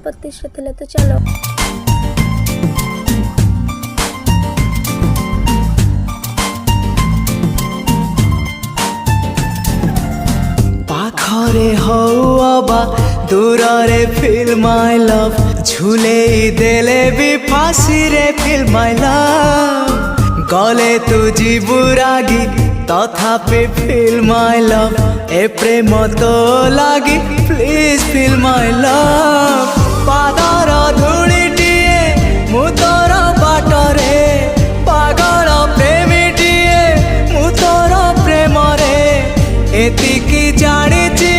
ପ୍ରତିଷ୍ଠା ଥିଲା। ତ ଚାଲ पाखरे हवा दूरे फील माय लव झूले देले भी फांसी रे फील माय लव गले तू जीवरागी तथापि फील माय लव ए प्रेम तो लागी प्लीज फील माय लव पादर धूलिटिए मु तोर बाटरे पागल प्रेमीटिए मु तोर प्रेम रे एतिकी जानिछि